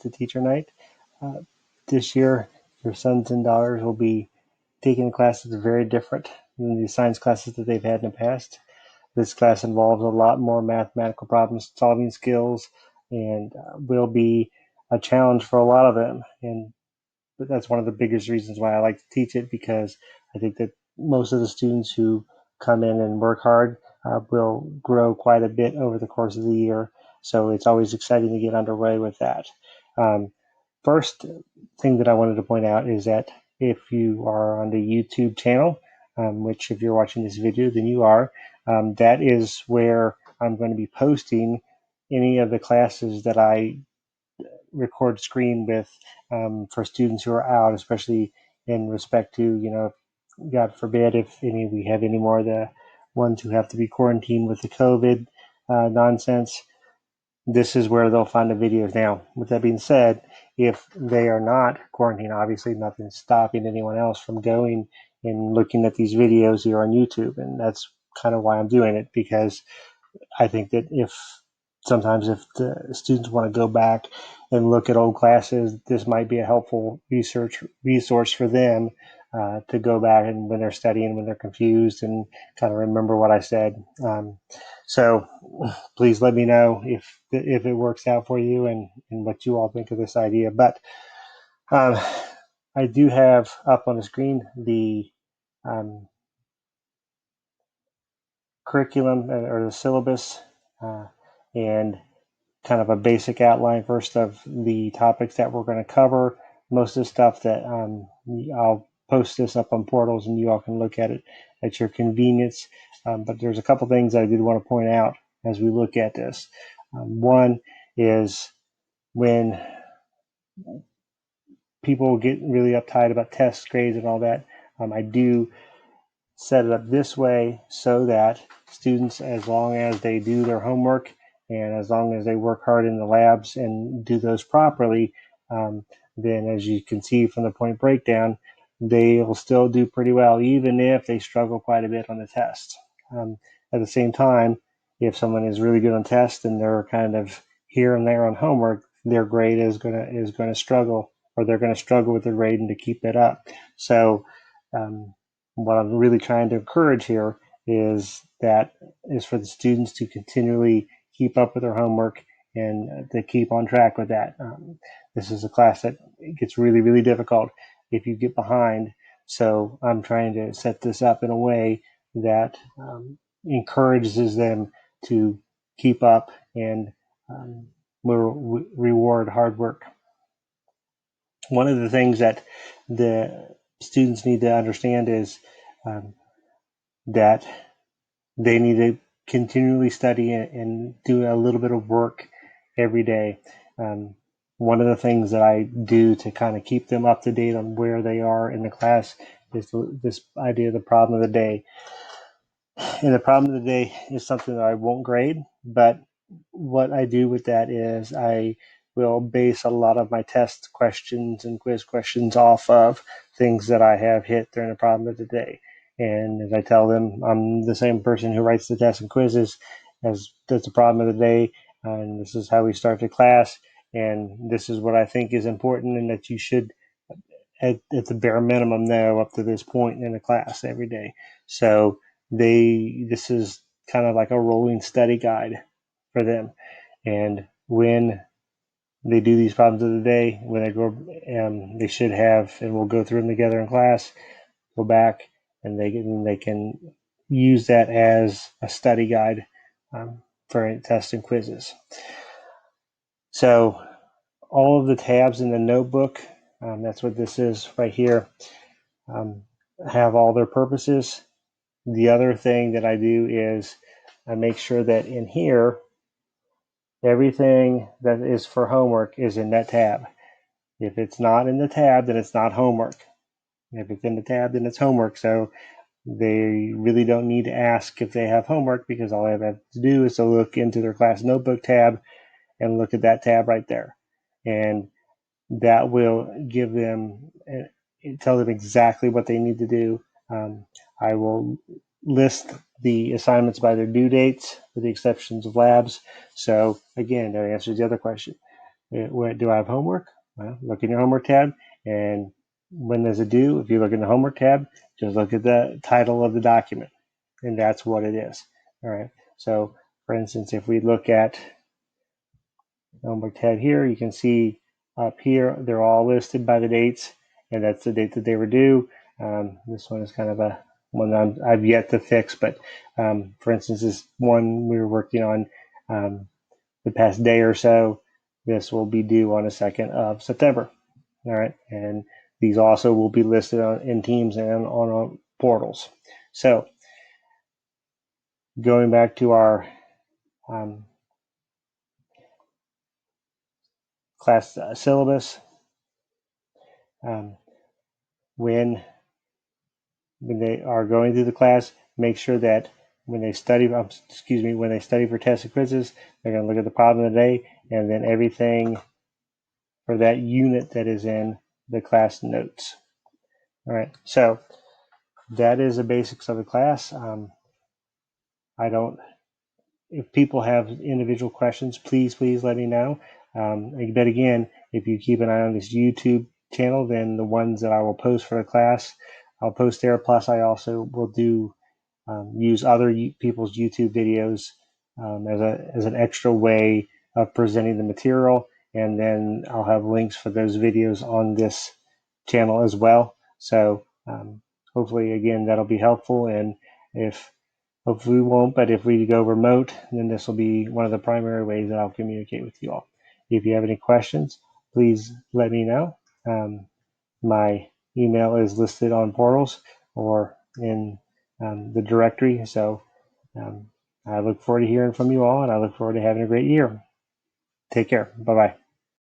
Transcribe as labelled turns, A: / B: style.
A: to teacher night. Uh, this year, your sons and daughters will be taking classes very different than the science classes that they've had in the past. This class involves a lot more mathematical problem solving skills and will be a challenge for a lot of them. And that's one of the biggest reasons why I like to teach it, because I think that most of the students who come in and work hard will grow quite a bit over the course of the year. So it's always exciting to get underway with that. Um, First thing that I wanted to point out is that if you are on the YouTube channel, which if you're watching this video, then you are, that is where I'm going to be posting any of the classes that I record screen with for students who are out, especially in respect to, God forbid if we have any more of the ones who have to be quarantined with the COVID nonsense. This is where they'll find the videos. Now, with that being said, if they are not quarantined, obviously nothing's stopping anyone else from going and looking at these videos here on YouTube. And that's kind of why I'm doing it, because I think that sometimes if the students want to go back and look at old classes, this might be a helpful resource for them to go back and when they're studying, when they're confused, and kind of remember what I said. So please let me know if it works out for you and what you all think of this idea. But I do have up on the screen the curriculum or the syllabus and kind of a basic outline first of the topics that we're going to cover. Most of the stuff that I'll post this up on portals and you all can look at it at your convenience. But there's a couple things I did want to point out as we look at this. One is when people get really uptight about test grades and all that, I do set it up this way so that students, as long as they do their homework and as long as they work hard in the labs and do those properly, then as you can see from the point breakdown, they will still do pretty well, even if they struggle quite a bit on the test. At the same time, if someone is really good on tests and they're kind of here and there on homework, their grade is gonna struggle, or they're going to struggle with their grading to keep it up. So what I'm really trying to encourage here is for the students to continually keep up with their homework and to keep on track with that. This is a class that gets really, really difficult if you get behind. So I'm trying to set this up in a way that encourages them to keep up and will reward hard work. One of the things that the students need to understand is that they need to continually study and do a little bit of work every day. One of the things that I do to kind of keep them up to date on where they are in the class is this idea of the problem of the day. And the problem of the day is something that I won't grade, but what I do with that is I will base a lot of my test questions and quiz questions off of things that I have hit during the problem of the day. And as I tell them, I'm the same person who writes the tests and quizzes as does the problem of the day. And this is how we start the class. And this is what I think is important and that you should, at the bare minimum, know up to this point in the class every day. So this is kind of like a rolling study guide for them. And when they do these problems of the day, when they go, they should have, and we'll go through them together in class, go back, and they can use that as a study guide for tests and quizzes. So all of the tabs in the notebook, that's what this is right here, have all their purposes. The other thing that I do is I make sure that in here, everything that is for homework is in that tab. If it's not in the tab, then it's not homework. If it's in the tab, then it's homework. So they really don't need to ask if they have homework, because all they have to do is to look into their class notebook tab and look at that tab right there. And that will give them, tell them exactly what they need to do. I will list the assignments by their due dates, with the exceptions of labs. So again, that answers the other question. Do I have homework? Well, look in your homework tab, and when there's a due, if you look in the homework tab, just look at the title of the document, and that's what it is. All right. So, for instance, if we look at the homework tab here, you can see up here they're all listed by the dates, and that's the date that they were due. This one is kind of a one I've yet to fix, but for instance, this one we were working on the past day or so. This will be due on the 2nd of September. All right. And these also will be listed in Teams and on portals. So going back to our class syllabus, when they are going through the class, make sure that when they study, when they study for tests and quizzes, they're going to look at the problem of the day and then everything for that unit that is in the class notes. All right, so that is the basics of the class. If people have individual questions, please let me know. But again, if you keep an eye on this YouTube channel, then the ones that I will post for the class, I'll post there. Plus, I also will use other people's YouTube videos as an extra way of presenting the material, and then I'll have links for those videos on this channel as well. So hopefully, again, that'll be helpful. And if hopefully we won't, but if we go remote, then this will be one of the primary ways that I'll communicate with you all. If you have any questions, please let me know. My email is listed on portals or in the directory. So I look forward to hearing from you all, and I look forward to having a great year. Take care. Bye-bye.